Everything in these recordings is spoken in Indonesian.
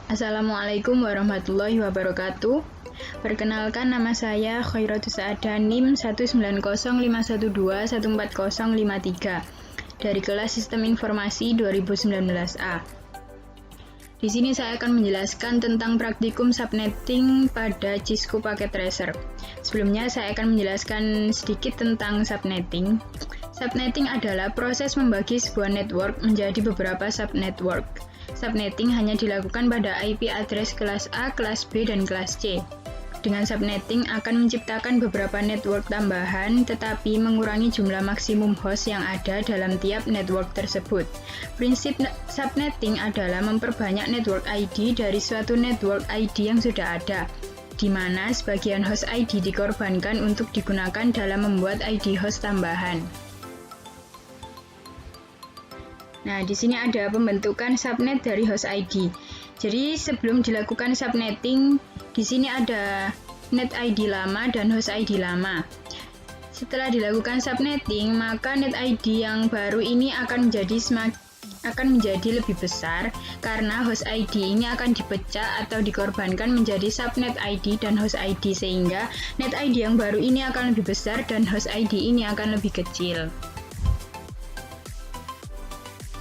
Assalamualaikum warahmatullahi wabarakatuh. Perkenalkan, nama saya Khairatus Saada, NIM 19051214053 dari kelas Sistem Informasi 2019A. Di sini saya akan menjelaskan tentang praktikum subnetting pada Cisco Packet Tracer. Sebelumnya saya akan menjelaskan sedikit tentang subnetting. Subnetting adalah proses membagi sebuah network menjadi beberapa subnetwork. Subnetting hanya dilakukan pada IP address kelas A, kelas B, dan kelas C. Dengan subnetting akan menciptakan beberapa network tambahan, tetapi mengurangi jumlah maksimum host yang ada dalam tiap network tersebut. Prinsip subnetting adalah memperbanyak network ID dari suatu network ID yang sudah ada, di mana sebagian host ID dikorbankan untuk digunakan dalam membuat ID host tambahan. Nah, di sini ada pembentukan subnet dari host ID. Jadi, sebelum dilakukan subnetting, di sini ada net ID lama dan host ID lama. Setelah dilakukan subnetting, maka net ID yang baru ini akan menjadi lebih besar karena host ID ini akan dipecah atau dikorbankan menjadi subnet ID dan host ID, sehingga net ID yang baru ini akan lebih besar dan host ID ini akan lebih kecil.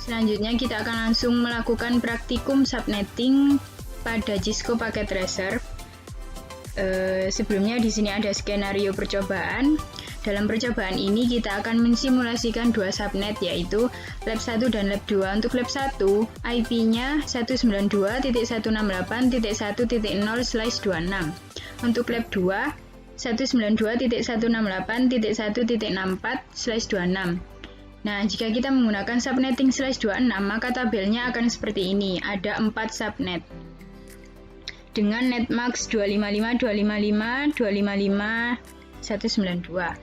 Selanjutnya kita akan langsung melakukan praktikum subnetting pada Cisco Packet Tracer. Sebelumnya di sini ada skenario percobaan. Dalam percobaan ini kita akan mensimulasikan dua subnet, yaitu lab 1 dan lab 2. Untuk lab 1, IP-nya 192.168.1.0/26. Untuk lab 2, 192.168.1.64/26. Nah, jika kita menggunakan subnetting /26, maka tabelnya akan seperti ini. Ada 4 subnet dengan netmask 255, 255, 255, 192.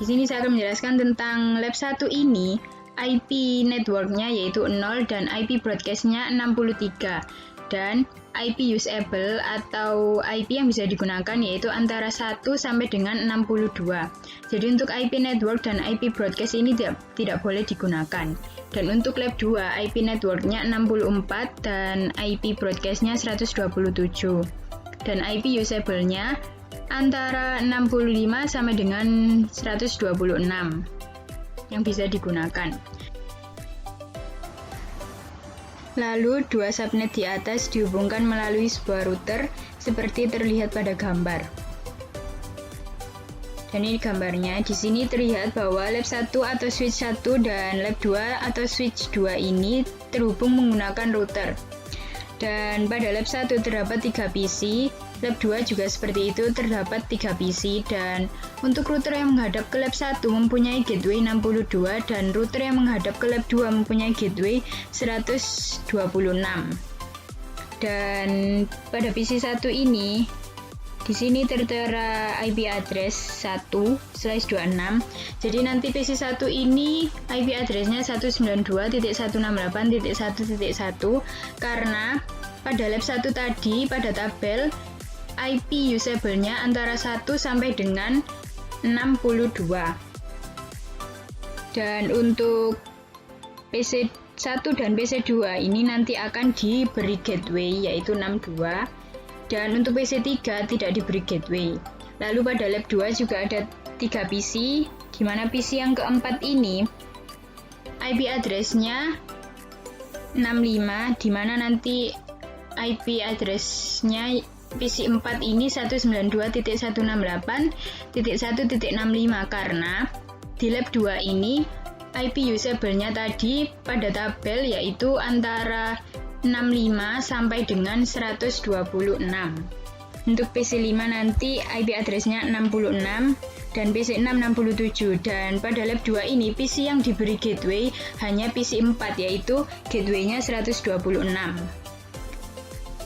Di sini saya akan menjelaskan tentang lab 1 ini. IP networknya yaitu 0 dan IP broadcastnya 63. Dan IP usable atau IP yang bisa digunakan yaitu antara 1 sampai dengan 62. Jadi untuk IP network dan IP broadcast ini tidak boleh digunakan. Dan untuk lab 2, IP networknya 64 dan IP broadcastnya 127. Dan IP usable-nya antara 65 sampai dengan 126 yang bisa digunakan. Lalu, dua subnet di atas dihubungkan melalui sebuah router seperti terlihat pada gambar. Dan ini gambarnya. Di sini terlihat bahwa lab 1 atau switch 1 dan lab 2 atau switch 2 ini terhubung menggunakan router. Dan pada lab 1 terdapat 3 PC, lab 2 juga seperti itu, terdapat 3 PC, dan untuk router yang menghadap ke lab 1 mempunyai gateway 62 dan router yang menghadap ke lab 2 mempunyai gateway 126. Dan pada PC 1 ini di sini tertera IP address 1/26. Jadi nanti PC 1 ini IP address-nya 192.168.1.1 karena pada lab 1 tadi pada tabel IP usable-nya antara 1 sampai dengan 62. Dan untuk PC 1 dan PC 2 ini nanti akan diberi gateway yaitu 62. Dan untuk PC 3 tidak diberi gateway. Lalu pada lab 2 juga ada 3 PC, di mana PC yang keempat ini IP address-nya 65, di mana nanti IP address-nya PC 4 ini 192.168.1.65 karena di lab 2 ini IP usable-nya tadi pada tabel yaitu antara 65 sampai dengan 126. Untuk PC 5 nanti IP address-nya 66 dan PC 6 67. Dan pada lab 2 ini PC yang diberi gateway hanya PC 4 yaitu gateway-nya 126.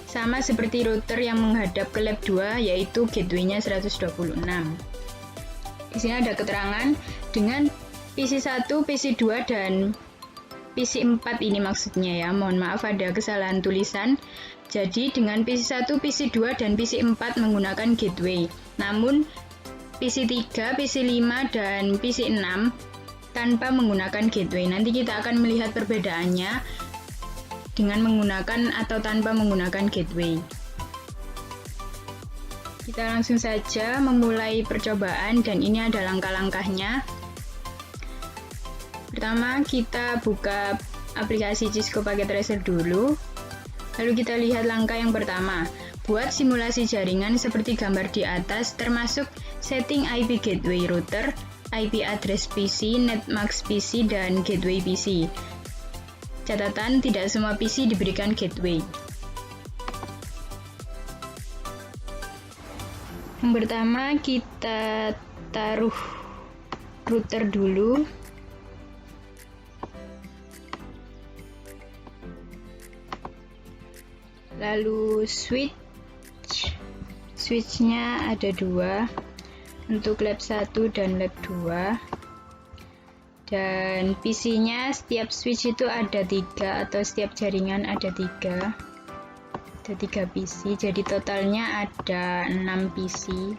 Sama seperti router yang menghadap ke lab 2 yaitu gateway-nya 126. Di sini ada keterangan dengan PC 1, PC 2 dan PC 4 ini maksudnya ya, mohon maaf ada kesalahan tulisan. Jadi dengan PC 1, PC 2, dan PC 4 menggunakan gateway. Namun PC 3, PC 5, dan PC 6 tanpa menggunakan gateway. Nanti kita akan melihat perbedaannya. dengan menggunakan atau tanpa menggunakan gateway. Kita langsung saja memulai percobaan dan ini ada langkah-langkahnya. Pertama, kita buka aplikasi Cisco Packet Tracer dulu. Lalu kita lihat langkah yang pertama. Buat simulasi jaringan seperti gambar di atas, termasuk setting IP gateway router, IP address PC, netmask PC, dan gateway PC. Catatan, tidak semua PC diberikan gateway. Yang pertama, kita taruh router dulu. Lalu switchnya ada 2 untuk lab 1 dan lab 2, dan PC-nya setiap switch itu ada 3 atau setiap jaringan ada 3 PC, jadi totalnya ada 6 PC.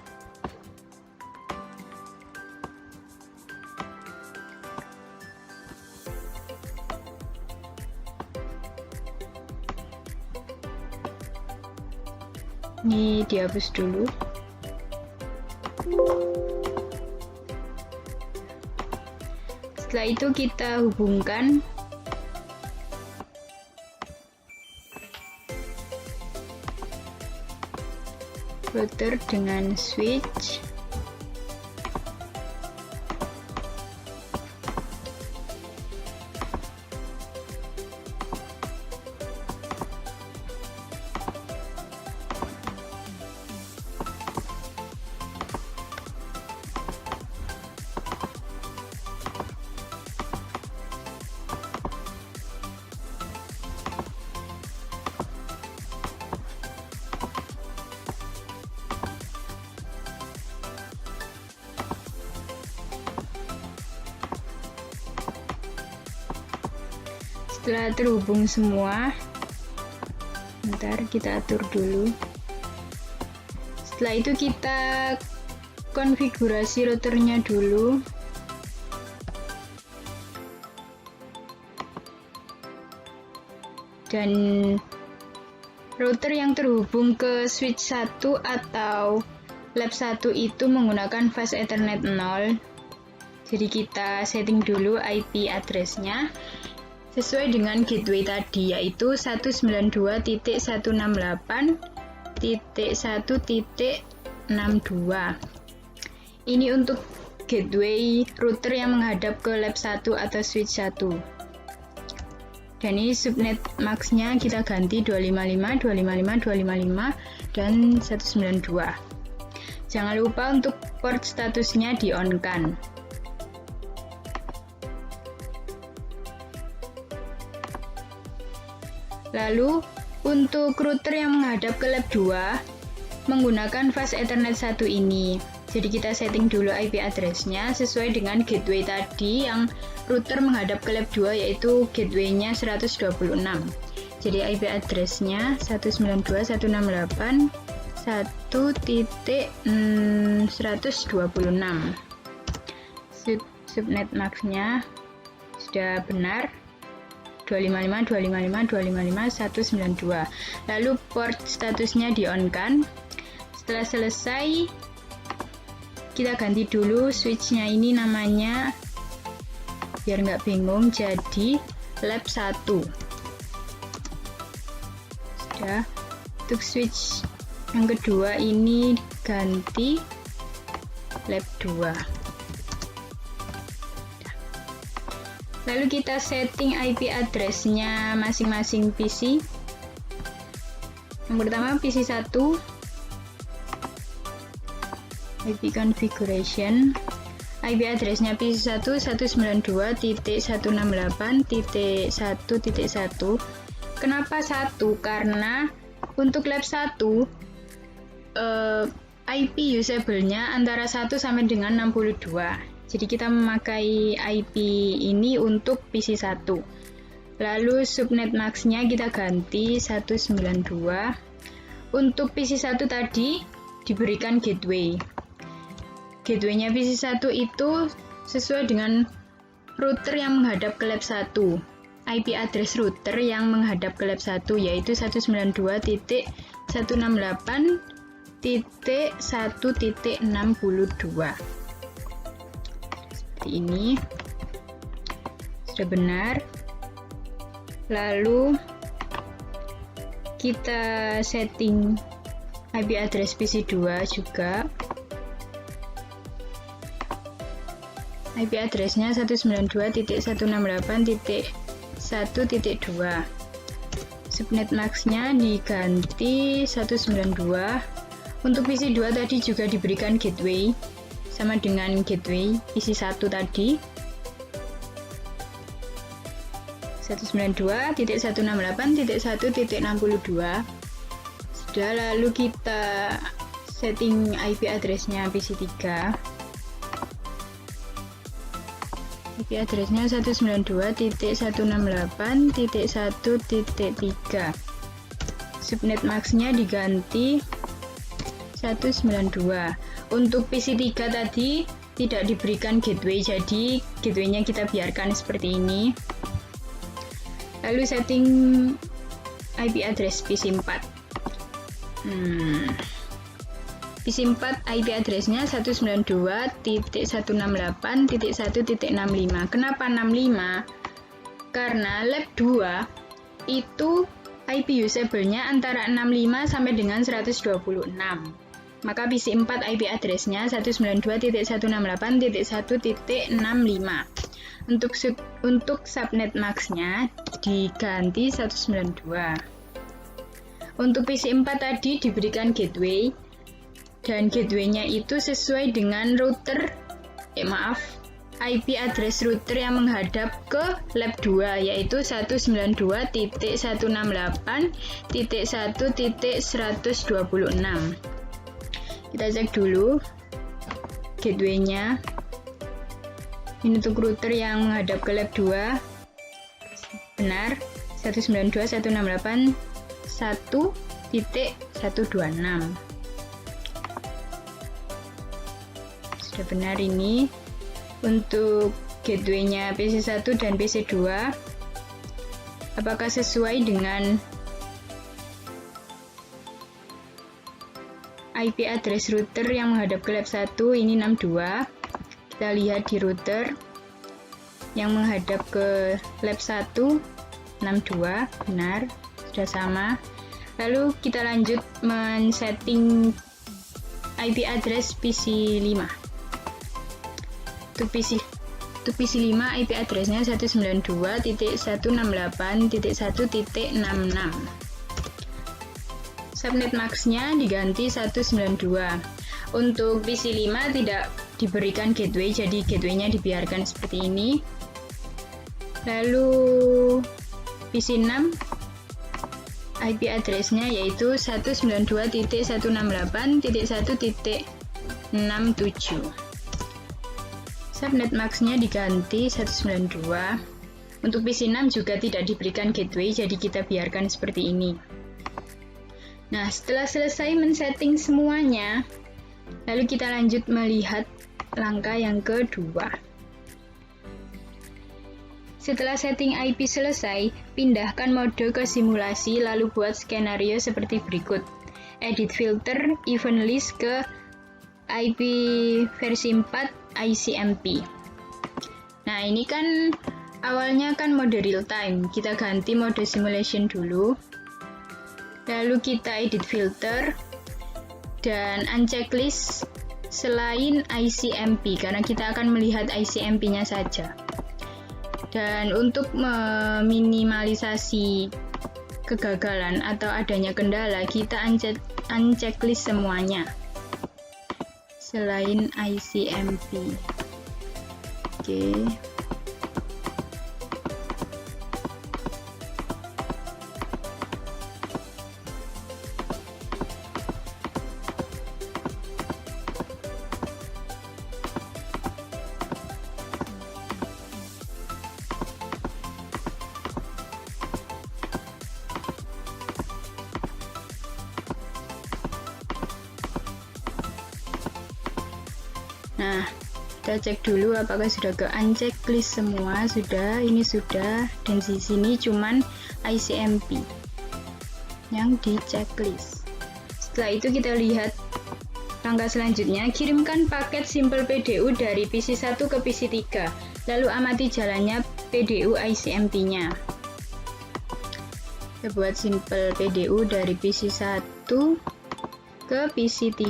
Ini dihapus dulu. Setelah itu kita hubungkan router dengan switch. Setelah terhubung semua, bentar kita atur dulu. Setelah itu kita konfigurasi routernya dulu. Dan router yang terhubung ke switch 1 atau lab 1 itu menggunakan fast Ethernet 0. Jadi kita setting dulu IP address-nya sesuai dengan gateway tadi, yaitu 192.168.1.62. Ini untuk gateway router yang menghadap ke lab 1 atau switch 1. Dan ini subnet max-nya kita ganti 255, 255, 255, dan 192. Jangan lupa untuk port statusnya di-on-kan. Lalu, untuk router yang menghadap ke lab 2, menggunakan fast Ethernet 1 ini. Jadi kita setting dulu IP address-nya sesuai dengan gateway tadi yang router menghadap ke lab 2, yaitu gateway-nya 126. Jadi IP address-nya 192.168.1.126. Subnet max-nya sudah benar. 255, 255, 255, 192. Lalu port statusnya di-on-kan. Setelah selesai, kita ganti dulu switch-nya, ini namanya, biar nggak bingung, jadi lab 1. Sudah. Untuk switch yang kedua ini ganti lab 2. Lalu kita setting IP address-nya masing-masing PC. Yang pertama PC 1, IP configuration. IP address-nya PC 1 192.168.1.1. Kenapa 1? Karena untuk lab 1 IP usable-nya antara 1 sampai dengan 62. Jadi kita memakai IP ini untuk PC 1. Lalu subnet max-nya kita ganti 192. Untuk PC 1 tadi diberikan gateway. Gateway-nya PC 1 itu sesuai dengan router yang menghadap ke lab 1 IP address router yang menghadap ke lab 1, yaitu 192.168.1.62. Seperti ini. Sudah benar. Lalu kita setting IP address PC2 juga. IP address-nya 192.168.1.2. Subnet max-nya diganti 192. Untuk PC2 tadi juga diberikan gateway sama dengan gateway PC1 tadi. 192.168.1.62. Sudah, lalu kita setting IP address-nya PC3. IP address-nya 192.168.1.3. Subnet max-nya diganti 192. Untuk PC3 tadi tidak diberikan gateway, jadi gateway-nya kita biarkan seperti ini. Lalu setting IP address PC4. PC4 IP address-nya 192.168.1.65. Kenapa 65? Karena lab 2 itu IP usable-nya antara 65 sampai dengan 126. Maka PC4 IP address-nya 192.168.1.65. Untuk subnet max-nya diganti 192. Untuk PC4 tadi diberikan gateway, dan gateway-nya itu sesuai dengan IP address router yang menghadap ke lab 2, yaitu 192.168.1.126. Kita cek dulu gateway-nya. Ini untuk router yang menghadap ke lab 2. Benar, 192.168.1.126. Sudah benar ini. Untuk gateway-nya PC1 dan PC2, apakah sesuai dengan IP address router yang menghadap ke lab 1? Ini 62. Kita lihat di router yang menghadap ke lab 1, 62, benar, sudah sama. Lalu kita lanjut men-setting IP address PC5. Untuk PC5 IP address-nya 192.168.1.66. Subnet max-nya diganti 192. Untuk PC5 tidak diberikan gateway, jadi gateway-nya dibiarkan seperti ini. Lalu PC6 IP address-nya yaitu 192.168.1.67. Subnet max-nya diganti 192. Untuk PC6 juga tidak diberikan gateway, jadi kita biarkan seperti ini. Nah, setelah selesai men-setting semuanya, lalu kita lanjut melihat langkah yang kedua. Setelah setting IP selesai, pindahkan mode ke simulasi lalu buat skenario seperti berikut. Edit filter event list ke IP versi 4 ICMP. Nah, ini kan awalnya kan mode real time. Kita ganti mode simulation dulu. Lalu kita edit filter dan unchecklist selain ICMP karena kita akan melihat ICMP-nya saja. Dan untuk meminimalisasi kegagalan atau adanya kendala, kita unchecklist semuanya selain ICMP. Oke. Nah, Kita cek dulu apakah sudah ke unchecklist semua. Sudah, ini sudah. Dan di sini cuman ICMP yang di checklist. Setelah itu kita lihat langkah selanjutnya, kirimkan paket Simple PDU dari PC1 ke PC3, lalu amati jalannya PDU ICMP-nya. Kita buat Simple PDU dari PC1 ke PC3.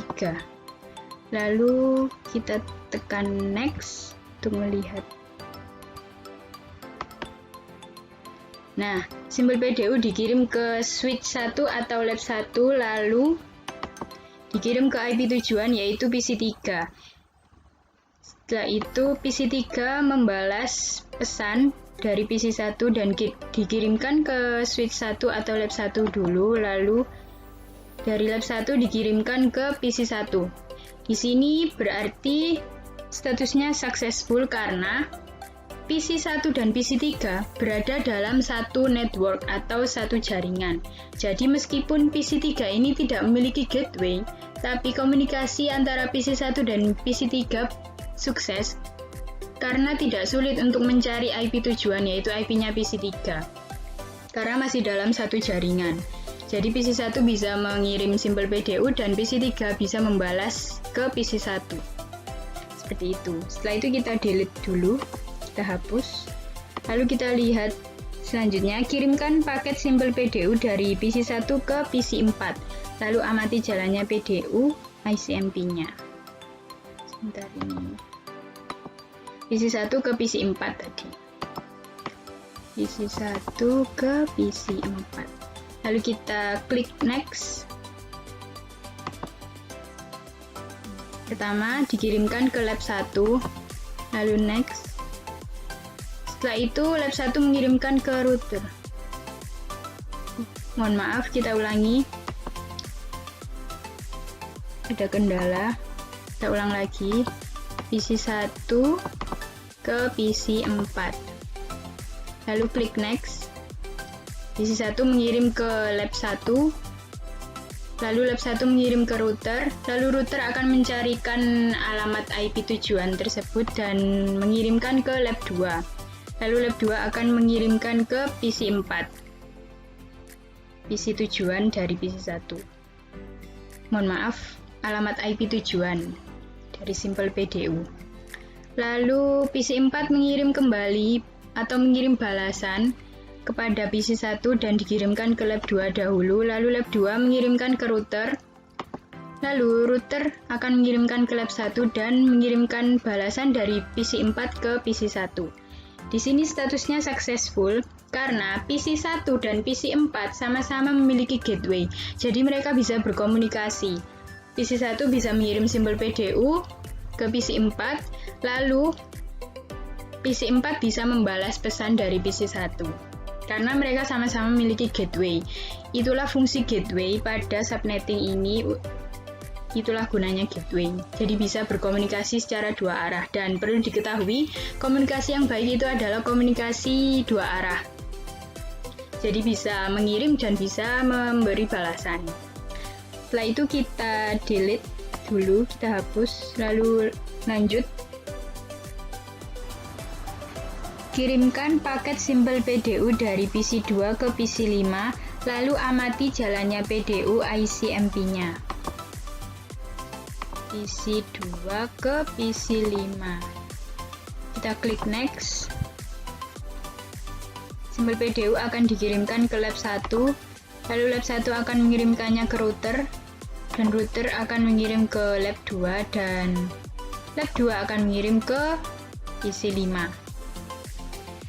Lalu kita tekan next untuk melihat. Nah, Simple PDU dikirim ke switch 1 atau lab 1, lalu dikirim ke IP tujuan yaitu PC3. Setelah itu PC3 membalas pesan dari PC1 dan dikirimkan ke switch 1 atau lab 1 dulu, lalu dari lab 1 dikirimkan ke PC1. Di sini berarti statusnya successful karena PC1 dan PC3 berada dalam satu network atau satu jaringan. Jadi meskipun PC3 ini tidak memiliki gateway, tapi komunikasi antara PC1 dan PC3 sukses karena tidak sulit untuk mencari IP tujuan yaitu IP-nya PC3 karena masih dalam satu jaringan. Jadi PC1 bisa mengirim Simple PDU dan PC3 bisa membalas ke PC1. Seperti itu. Setelah itu kita delete dulu, kita hapus. Lalu kita lihat selanjutnya, kirimkan paket Simple PDU dari PC1 ke PC4. Lalu amati jalannya PDU ICMP-nya. Sebentar ini. PC1 ke PC4 tadi. PC1 ke PC4. Lalu kita klik next. Pertama dikirimkan ke lab 1, lalu next. Setelah itu lab 1 mengirimkan ke router. Mohon maaf, kita ulangi. Ada kendala. Kita ulang lagi. PC1 ke PC4. Lalu klik next. PC1 mengirim ke lab 1, lalu lab 1 mengirim ke router, lalu router akan mencarikan alamat IP tujuan tersebut dan mengirimkan ke lab 2. Lalu lab 2 akan mengirimkan ke PC4, PC tujuan dari PC1. Mohon maaf, alamat IP tujuan dari Simple PDU. Lalu PC4 mengirim kembali atau mengirim balasan kepada PC1 dan dikirimkan ke lab 2 dahulu, lalu lab 2 mengirimkan ke router, lalu router akan mengirimkan ke lab 1 dan mengirimkan balasan dari PC4 ke PC1. Di sini statusnya successful karena PC1 dan PC4 sama-sama memiliki gateway, jadi mereka bisa berkomunikasi. PC1 bisa mengirim Simple PDU ke PC4, lalu PC4 bisa membalas pesan dari PC1. Karena mereka sama-sama memiliki gateway. Itulah fungsi gateway pada subnetting ini, itulah gunanya gateway. Jadi bisa berkomunikasi secara dua arah, dan perlu diketahui komunikasi yang baik itu adalah komunikasi dua arah. Jadi bisa mengirim dan bisa memberi balasan. Setelah itu kita delete dulu, kita hapus, lalu lanjut. Kirimkan paket Simple PDU dari PC2 ke PC5, lalu amati jalannya PDU ICMP-nya. PC2 ke PC5. Kita klik next. Simple PDU akan dikirimkan ke lab 1, lalu lab 1 akan mengirimkannya ke router, dan router akan mengirim ke lab 2, dan lab 2 akan mengirim ke PC5.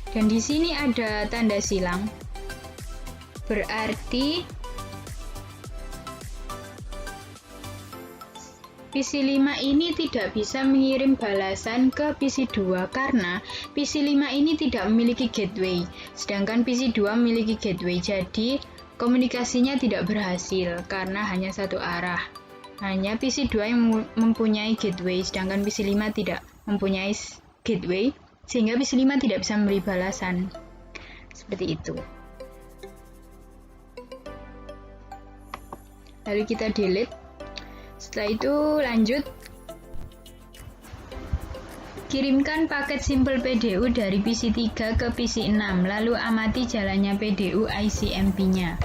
Dan di sini ada tanda silang, berarti PC5 ini tidak bisa mengirim balasan ke PC2 karena PC5 ini tidak memiliki gateway, sedangkan PC2 memiliki gateway, jadi komunikasinya tidak berhasil karena hanya satu arah. Hanya PC2 yang mempunyai gateway, sedangkan PC5 tidak mempunyai gateway, sehingga PC5 tidak bisa memberi balasan. Seperti itu. Lalu kita delete. Setelah itu lanjut. Kirimkan paket Simple PDU dari PC 3 ke PC 6, lalu amati jalannya PDU ICMP-nya.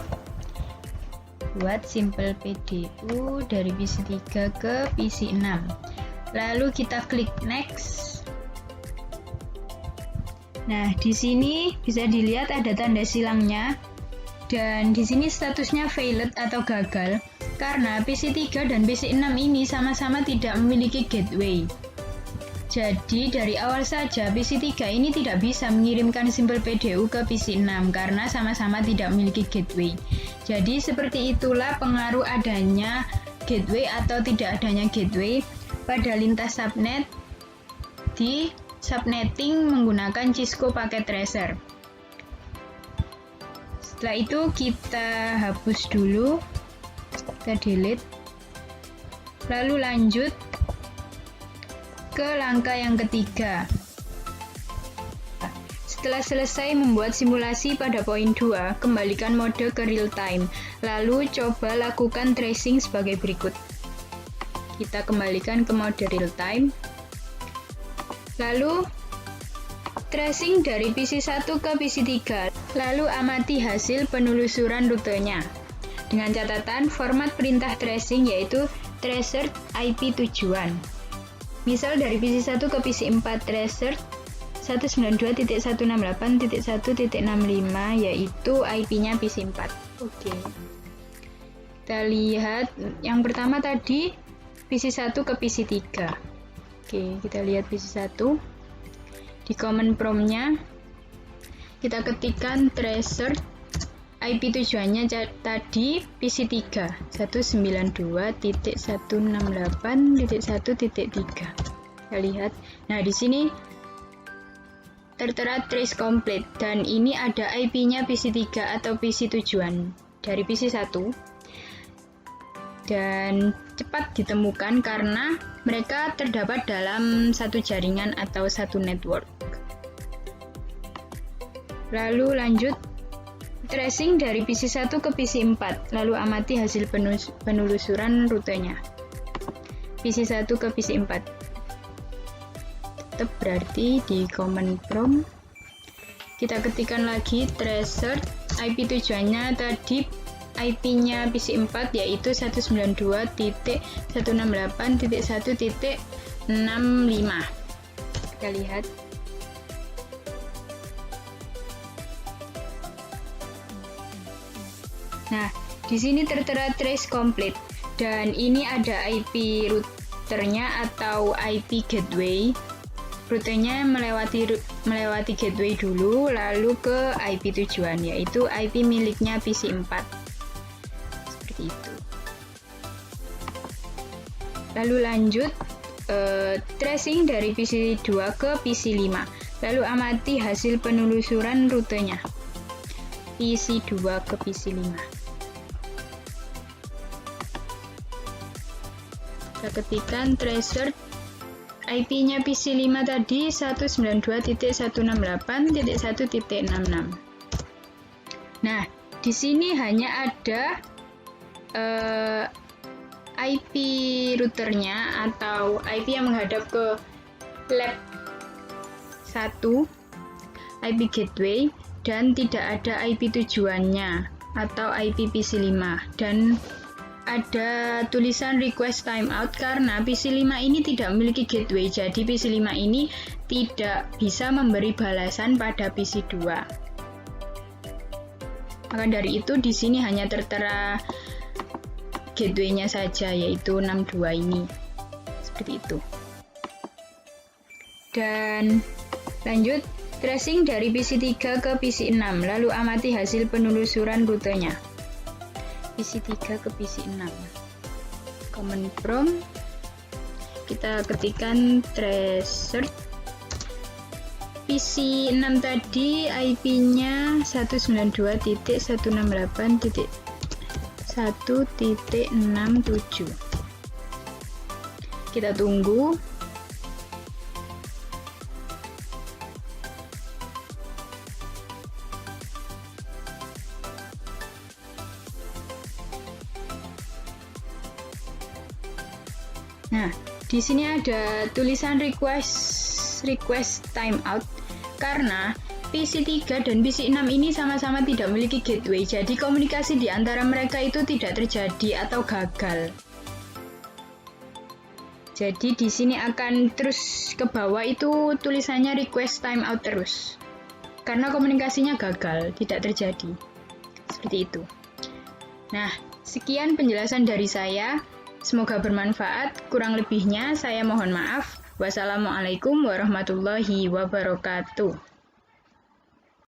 Buat Simple PDU dari PC 3 ke PC 6. Lalu kita klik Next. Nah, di sini bisa dilihat ada tanda silangnya. Dan di sini statusnya failed atau gagal karena PC 3 dan PC 6 ini sama-sama tidak memiliki gateway. Jadi dari awal saja PC 3 ini tidak bisa mengirimkan Simple PDU ke PC 6 karena sama-sama tidak memiliki gateway. Jadi seperti itulah pengaruh adanya gateway atau tidak adanya gateway pada lintas subnet di subnetting menggunakan Cisco Packet Tracer. Setelah itu kita hapus dulu, kita delete, lalu lanjut ke langkah yang ketiga. Setelah selesai membuat simulasi pada poin 2, kembalikan mode ke real time, lalu coba lakukan tracing sebagai berikut. Kita kembalikan ke mode real time, lalu tracing dari PC 1 ke PC 3, lalu amati hasil penelusuran rutenya. Dengan catatan format perintah tracing yaitu tracer IP tujuan. Misal dari PC 1 ke PC 4 tracer 192.168.1.65 yaitu IP-nya PC 4. Oke. Kita lihat yang pertama tadi PC 1 ke PC 3. Oke, kita lihat PC 1. Di command prompt-nya kita ketikkan tracer IP tujuannya tadi PC 3 192.168.1.3. Kita lihat. Nah, di sini tertera trace complete dan ini ada IP-nya PC 3 atau PC tujuan dari PC 1. Dan cepat ditemukan karena mereka terdapat dalam satu jaringan atau satu network. Lalu lanjut tracing dari PC 1 ke PC 4, lalu amati hasil penelusuran rutenya. PC 1 ke PC 4. Tetap berarti di command prompt kita ketikkan lagi tracer IP tujuannya tadi IP-nya PC 4 yaitu 192.168.1.65. Kita lihat. Nah, di sini tertera trace complete dan ini ada IP routernya atau IP gateway. Rutenya melewati gateway dulu lalu ke IP tujuan yaitu IP miliknya PC 4. Seperti itu. Lalu lanjut tracing dari PC 2 ke PC 5. Lalu amati hasil penelusuran rutenya. PC 2 ke PC 5. Kita ketikkan tracer IP-nya PC 5 tadi 192.168.1.66. Nah, di sini hanya ada IP routernya atau IP yang menghadap ke lab 1, IP gateway, dan tidak ada IP tujuannya atau IP PC 5 dan ada tulisan request timeout karena PC 5 ini tidak memiliki gateway, jadi PC 5 ini tidak bisa memberi balasan pada PC 2. Maka dari itu di sini hanya tertera gateway-nya saja yaitu 62 ini. Seperti itu. Dan lanjut tracing dari PC 3 ke PC 6, lalu amati hasil penelusuran rutenya. PC 3 ke PC 6. Command prompt kita ketikkan tracer PC 6 tadi IP-nya 192.168.1.67. Kita tunggu. Nah, di sini ada tulisan request request timeout karena PC3 dan PC6 ini sama-sama tidak memiliki gateway, jadi komunikasi di antara mereka itu tidak terjadi atau gagal. Jadi di sini akan terus ke bawah itu tulisannya request timeout terus. Karena komunikasinya gagal, tidak terjadi. Seperti itu. Nah, sekian penjelasan dari saya. Semoga bermanfaat. Kurang lebihnya saya mohon maaf. Wassalamualaikum warahmatullahi wabarakatuh.